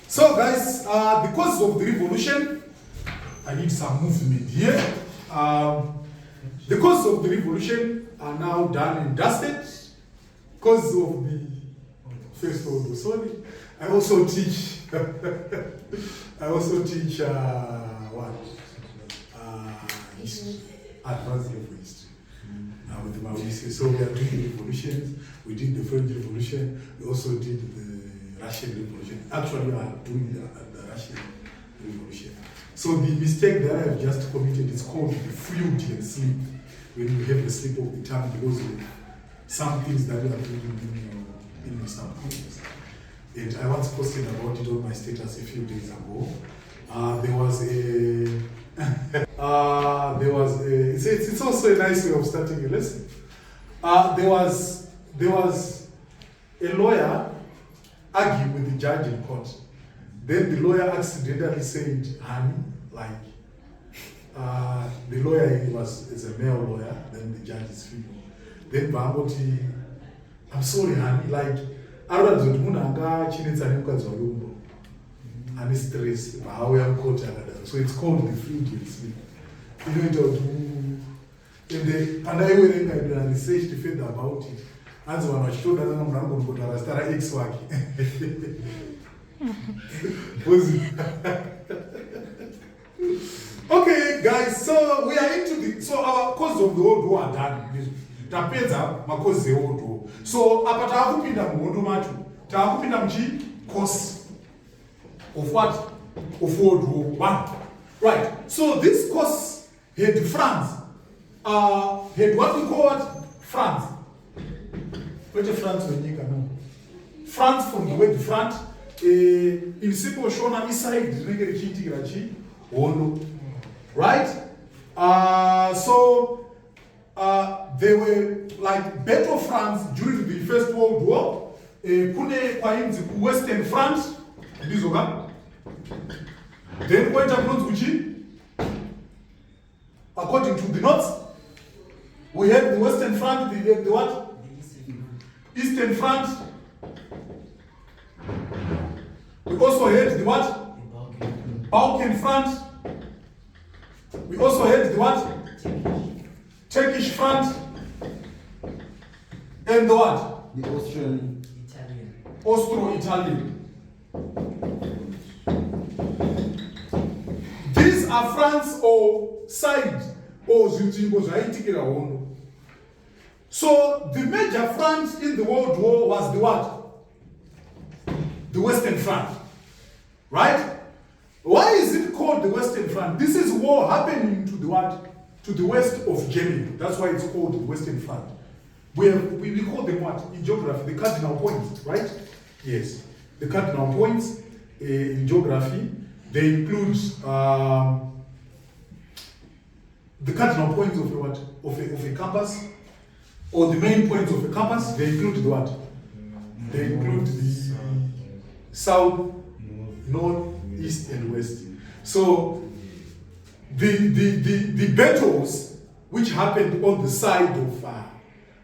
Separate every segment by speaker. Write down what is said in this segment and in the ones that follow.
Speaker 1: So guys, the causes of the revolution, I need some movement here. The causes of the revolution are now done and dusted. Causes of the First World War, sorry. I also teach, history, advanced level history. With my history. So we are doing the revolutions. We did the French Revolution. We also did the Russian Revolution. Actually, we are doing the Russian Revolution. So the mistake that I have just committed is called the Freudian sleep. When you have the slip of the tongue because of some things that we are doing in some countries. And I once posted about it on my status a few days ago. It's also a nice way of starting a lesson. There was a lawyer arguing with the judge in court. Then the lawyer accidentally said, honey, like, the lawyer is a male lawyer, then the judge is female. Then Bamboti, I'm sorry, honey, like, I don't know, and stress, so it's called the Freudian sleep. You know, and I will research to further about it. As one was told that I'm not going to start X-Work. Okay, guys, so we are into our cause of the World War done. Tapeza makozi the World War. So, apata hakupinda muhondo macho. Takupinda mchi cause of what? Of World War I. Right. So this cause had France. Had what we call what? France. What is France when you know? France from the word front. In simple shona inside the right? So they were like Battle of France during the First World War. Kune kwa inzi Western France. Then what happens according to the notes, we have the Western Front, the what? Eastern Front. We also had the what? Balkan Front. We also had the what? Turkish Front. And the what?
Speaker 2: The Austrian.
Speaker 1: Austro-Italian. These are France or side or Zimbabwe. So the major front in the World War was the what? The Western Front. Right? Why is it called the Western Front? This is war happening to the what? To the west of Germany. That's why it's called the Western Front. We call them what? In geography, the cardinal points, right? Yes. The cardinal points in geography, they include the cardinal points of a what? Of a compass, or the main points of a compass. They include the what? They include the south, north, east, and west. So the battles which happened on the side of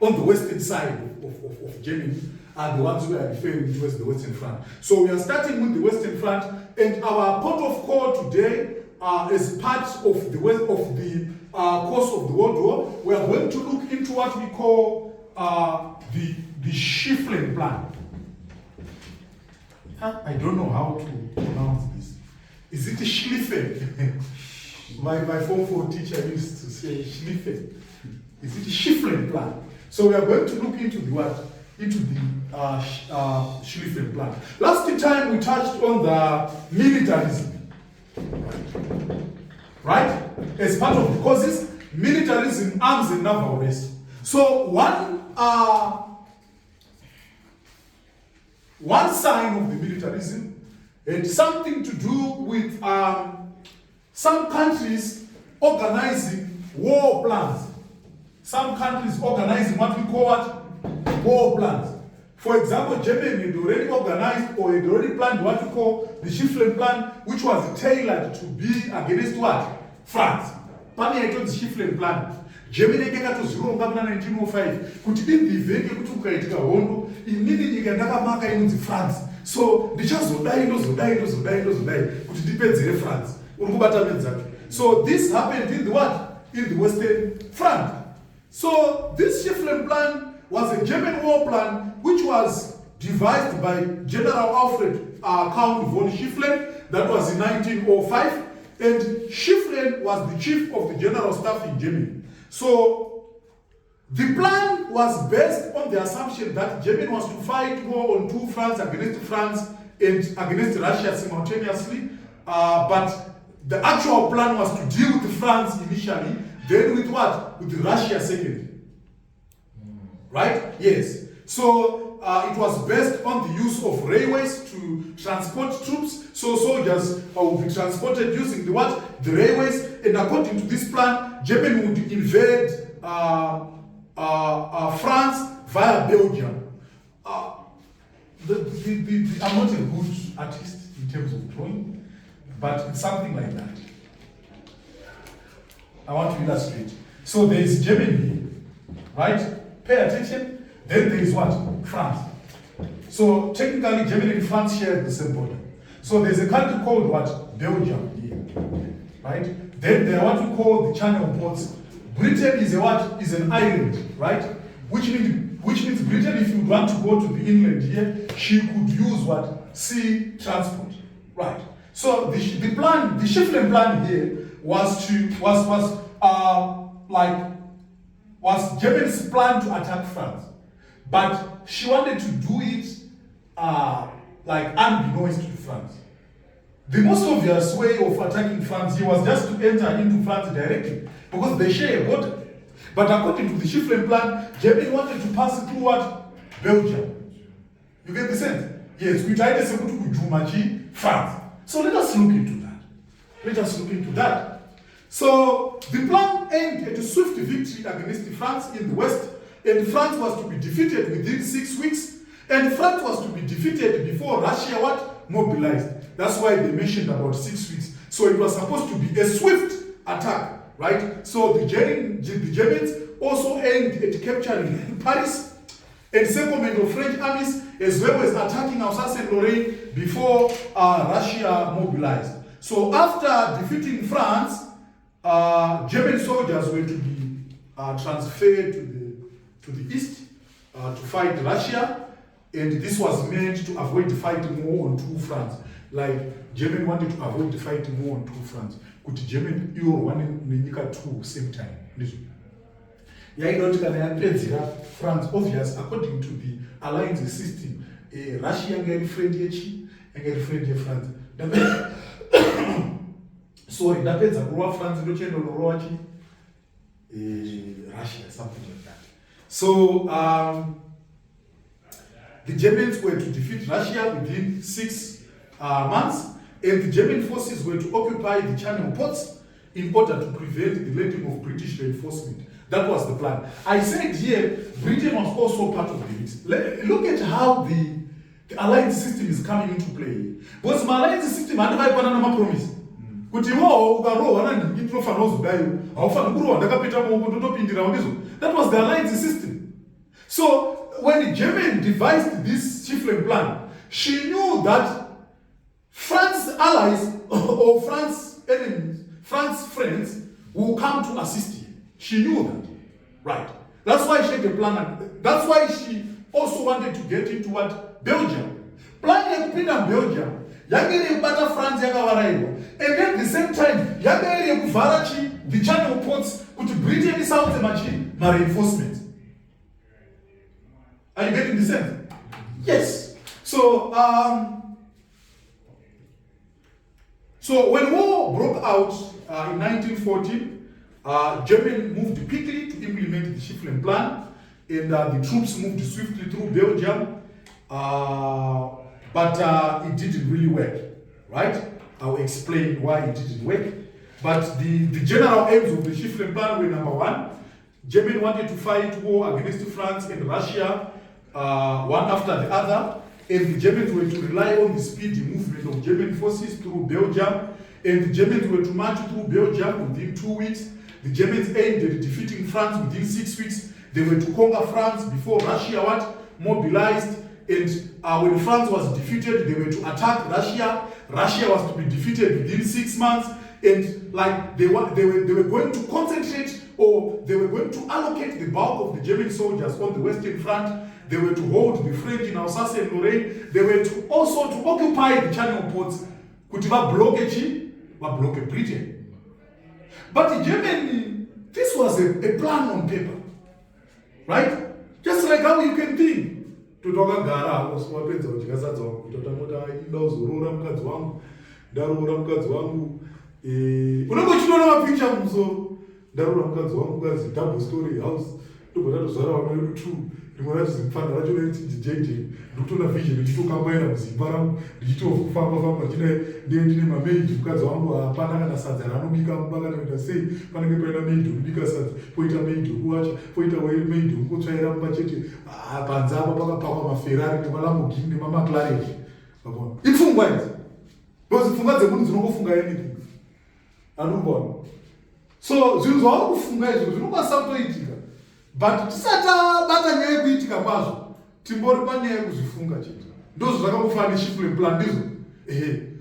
Speaker 1: on the western side of Germany are the ones we are referring to as the Western Front. So we are starting with the Western Front, and our port of call today, as part of the course of the World War, we are going to look into what we call the Schlieffen plan. I don't know how to pronounce this. Is it Schlieffen? my Form 4 teacher used to say Schlieffen. Is it Schlieffen plan? So we are going to look into the what? Into the Schlieffen plan. Last time we touched on the militarism. Right? As part of the causes, militarism, arms and naval race. So one sign of the militarism had something to do with some countries organizing war plans. Some countries organizing what we call what? War plans. For example, Germany had already organized or had already planned what we call the Schlieffen plan, which was tailored to be against what? France. Pani yaitwa the Schlieffen plan. Germany yakatozvironga muna 1905 kuti in the event yekuti ukaitika hondo inini nyika ndakamaka inonzi France. So ndichazodai kuti ndipedzere France. So this happened in the what? In the Western Front. So this Schlieffen plan was a German war plan which was devised by General Alfred Count von Schlieffen. That was in 1905. And Schlieffen was the chief of the general staff in Germany. So the plan was based on the assumption that Germany was to fight war on two fronts, against France and against Russia simultaneously. But the actual plan was to deal with France initially, then with what? With Russia second. Right? Yes. So it was based on the use of railways to transport troops. So soldiers would be transported using the what? The railways. And according to this plan, Germany would invade France via Belgium. I'm not a good artist in terms of drawing, but it's something like that. I want to illustrate. So there is Germany here, right? Pay attention. Then there is what? France. So technically Germany and France share the same border. So there's a country called what? Belgium here, right? Then there are what we call the Channel ports. Britain is a what? Is an island, right? Which means Britain, if you want to go to the inland here, she could use what? Sea transport, right? So the Schlieffen plan here was Germany's plan to attack France, but she wanted to do it like unbeknownst to France. The most obvious way of attacking France here was just to enter into France directly, because they share a border. But according to the Schlieffen plan, Germany wanted to pass through what? Belgium. You get the sense? Yes, we tried to say to France. So let us look into that. So the plan aimed at a swift victory against France in the West, and France was to be defeated within 6 weeks, and France was to be defeated before Russia what? Mobilized. That's why they mentioned about 6 weeks. So it was supposed to be a swift attack, right? So the Germans also aimed at capturing Paris and settlement of French armies, as well as attacking Alsace and Lorraine before Russia mobilized. So after defeating France, German soldiers were to be transferred to the east to fight Russia, and this was meant to avoid fighting war on two fronts. Like Germany wanted to avoid fighting war on two fronts. Could Germany Europe two same time? France, obvious, according to the alliance system, Russia and friend France. So it depends on France, Russia, something like that. So the Germans were to defeat Russia within 6 months, and the German forces were to occupy the Channel ports in order to prevent the landing of British reinforcement. That was the plan. I said here, Britain was also part of it. Look at how the alliance system is coming into play. Because my alliance system, I never had a promise. That was the alliance system. So when Germany devised this Schlieffen plan, she knew that France allies or France enemies, France friends will come to assist you. She knew that, right? That's why she had a plan. That's why she also wanted to get into what? Belgium. Plan to Belgium. Yagere bata France yakavaraiwa. And then at the same time, yagere kuvarachi the Channel ports kuti Britain is out the reinforcement. Are you getting the sense? Yes. So when war broke out in 1914, Germany moved quickly to implement the Schlieffen plan, and the troops moved swiftly through Belgium, but it didn't really work, right? I'll explain why it didn't work. But the general aims of the Schlieffen plan were: number one, Germany wanted to fight war against France and Russia, one after the other, and the Germans were to rely on the speedy movement of German forces through Belgium, and the Germans were to march through Belgium within 2 weeks. The Germans aimed at defeating France within 6 weeks. They were to conquer France before Russia mobilized, And when France was defeated, they were to attack Russia. Russia was to be defeated within 6 months. And like they were going to concentrate, or they were going to allocate the bulk of the German soldiers on the Western Front. They were to hold the French in Alsace and Lorraine. They were to also to occupy the Channel ports. Kuti block Britain. But Germany, this was a plan on paper, right? Just like how you can think. Tutoka gara wapenza uchikasadza kutotangota indauzoora mukadzi wangu ndaroora mukadzi wangu unongochinoona mapicture mumusoro ndaroora mukadzi wangu kazi double story house ndobva tatozvara vana vedu two rimwe racho zimufana racho nechijeje ndikutoona vision ndichitokambaira muzimba rangu ndichitofamba ndine mameidhi mukadzi wangu hapana kana sadza raanobika mumba kana kuita sei panenge paina meidhi unobika sadza poita meidhi ukuwacha poita meidhi ungotsvaira mumba chete panze apa pakapakwa maferari nemalamborghini nemamaclaren ipfungwa idzi because pfungwa dzemunhu dzinongofunga anything anobona so zvinhu zvauri kufunga izvo zvinokwanisa kutoitika but tisati abata nyaya yekuitika kwazvo timbori panyaya yekuzvifunga chete ndozvo zvakambofana neSchlieffen plan ndizvo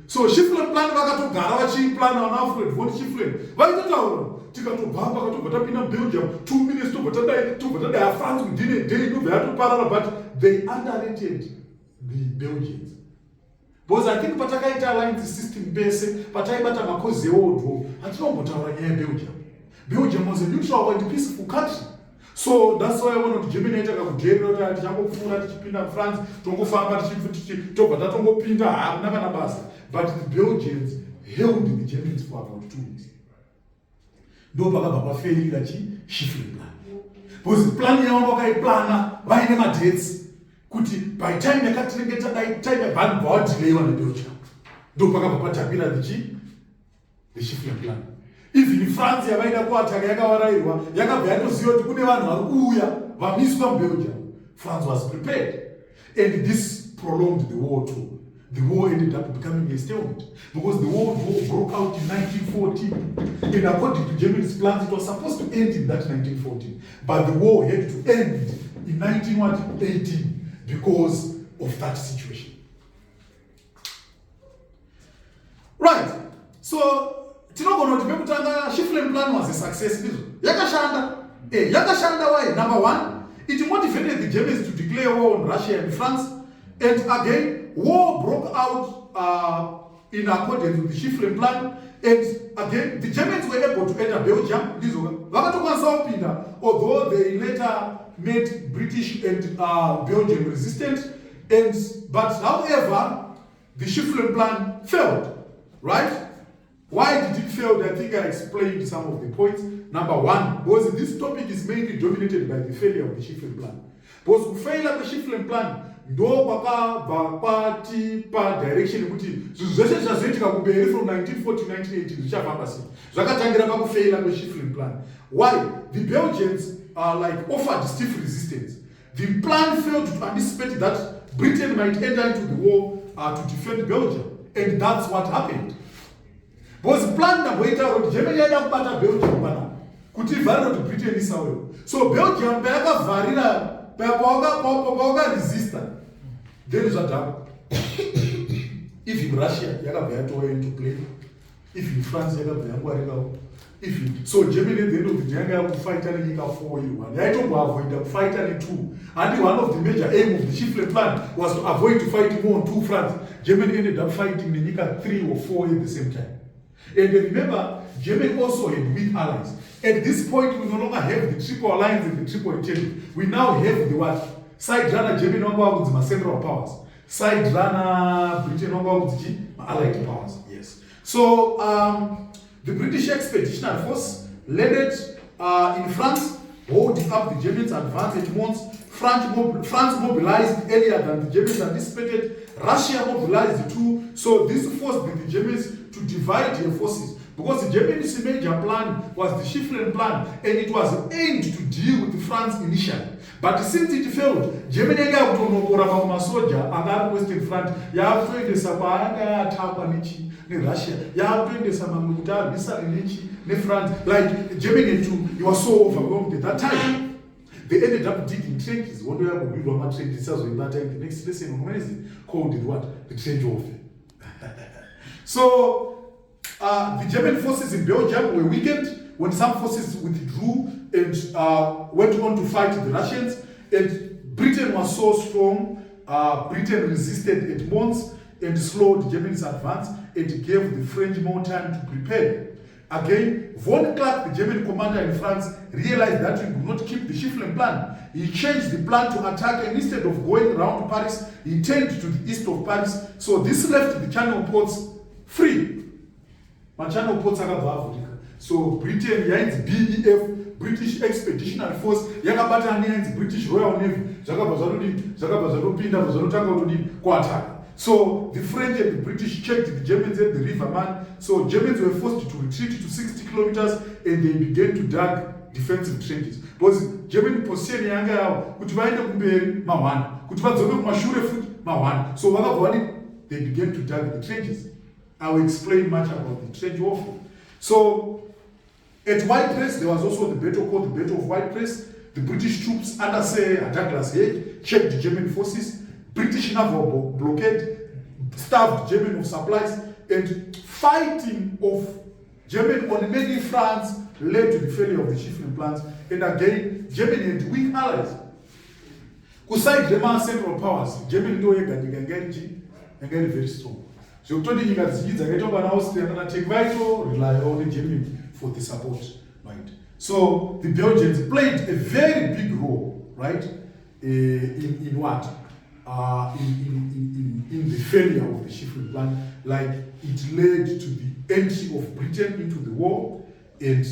Speaker 1: so Schlieffen plan vakatogara vachiplana vana Alfred von Schlieffen vaitotaura tikatobvamba katobva tapinda muBelgium 2 minutes tobva tadai France within a day ndobva yatoparara but they underrated the Belgians because I think patakaita alliance system pese pataibata makozi eworld hatinombotaura nyaya yeBelgium. Belgium was a neutral and peaceful country. So that's why I want to Germany takakudherera kuti tichangopfuura tichipinda France tongofamba tobva tatongopinda hakuna kana basa. But the Belgians held the Germans for about 2 weeks. Ndo pakabva pafeira Schlieffen plan. Because plan yavo vakaiplana vaine madates kuti by time yakatinenge tadai time yavanhu vawadhileyiwa neBelgium. Ndo pakabva patapira the Schlieffen plan. Even France yavaida kuataka yakavarairwa yakabva yatoziva kuti kune vanhu vari kuuya vamiswa muBelgium. France was prepared, and this prolonged the war too. The war ended up becoming a stalemate because the World War broke out in 1914, and according to Germany's plans it was supposed to end in that 1914, but the war had to end in 1918 because of that situation. Right, so tinogona kuti pekutanga Schlieffen plan was a success. Yakashanda why? Number one, it motivated the Germans to declare war on Russia and France, and again war broke out in accordance with the Schlieffen plan, and again the Germans were able to enter Belgium. Although they later made British and Belgium resistant, but however the Schlieffen plan failed, right? Why did it fail? I think I explained some of the points. Number one, because this topic is mainly dominated by the failure of the Schlieffen plan. Because to fail at the Schlieffen plan, ndo pakatipa direction kuti zvese zvazoitika kuberi from 1940 to 1980 zvichabva sei zvakatangira pakufaila kweSchlieffen plan. Why? The Belgians offered stiff resistance. The plan failed to anticipate that Britain might enter into the war to defend Belgium, and that's what happened. Because plan ndamboita kuti Germany yaida kubata Belgium pana kuti vharira kuti Britain isawewo. So Belgium payakavharira pawaka resista, then zvadhaka. Even Russia yakabva yatowa into play, even France yakabva yangwarirawo. So Germany at the end of the day yanga yakufighta nenyika 4-1 yaitomboavoida kufighta ne2. And one of the major aim of the Schlieffen plan was to avoid to fight more on 2 fronts. Germany ended up fighting nenyika 3 or 4 at the same time. And remember, Germany also had weak allies. At this point, we no longer have the triple alliance and the triple entente. We now have the what? Side runner Germany with the central powers. Side runner Britain with the allied powers. Yes. So the British Expeditionary Force landed in France, holding up the Germans' advance at Mons. France mobilized earlier than the Germans anticipated. Russia mobilized too. So this forced the Germans to divide their forces, because the Germany's major plan was the Schlieffen plan, and it was aimed to deal with France initially. But since it failed, Germany got to know about soldier and that Western Front. You have to the Sabana attack on Russia. You have to the Samamuta, Missa, France. Like Germany too, you were so overwhelmed at that time. They ended up digging trenches. One way I would build one trenches as well. That time, the next lesson on Wednesday called it what? The trench warfare. So the German forces in Belgium were weakened when some forces withdrew and went on to fight the Russians. And Britain was so strong. Britain resisted at Mons and slowed Germany's advance and gave the French more time to prepare. Again, von Clark, the German commander in France, realized that he could not keep the Schlieffen plan. He changed the plan to attack, and instead of going around Paris, he turned to the east of Paris. So this left the Channel ports free. My Channel ports are Africa. So Britain, BEF, British Expeditionary Force, British Royal Navy, so the French and the British checked the Germans at the river man. So Germans were forced to retreat to 60 kilometers and they began to dig defensive trenches. Because German position yanga yao kuti vaende kumberi ma1, kuti vadzoke kumashure futi ma1. So they began to dig the trenches. I will explain much about the trench warfare. So at Ypres, there was also the battle called the Battle of Ypres. The British troops under Sir Douglas Haig checked the German forces. British naval blockade, starved German of supplies, and fighting of German on many fronts led to the failure of the Schlieffen plans. And again, Germany had weak allies. Kuside German Central Powers, Germany no again very strong. So told you guys take vital, rely on Germany for the support, right? So the Belgians played a very big role, right? In what? In the failure of the Schlieffen plan, like it led to the entry of Britain into the war, and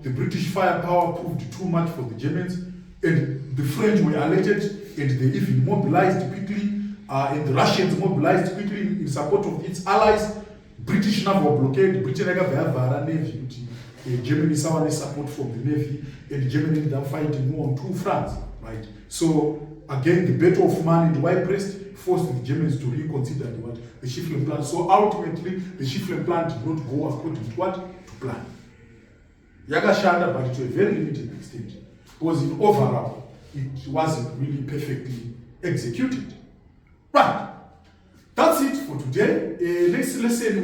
Speaker 1: the British firepower proved too much for the Germans, and the French were alerted, and they even mobilized quickly, and the Russians mobilized quickly in support of its allies. British naval blockade, Britain had navy, Germany saw support from the navy, and Germany ended up fighting more on two fronts, right? So again, the Battle of Man and Ypres forced the Germans to reconsider the Schlieffen plan. So ultimately, the Schlieffen plan did not go according to what? To plan. Yagashanda, but to a very limited extent. Because in overall, it wasn't really perfectly executed. Right. That's it for today. Next lesson.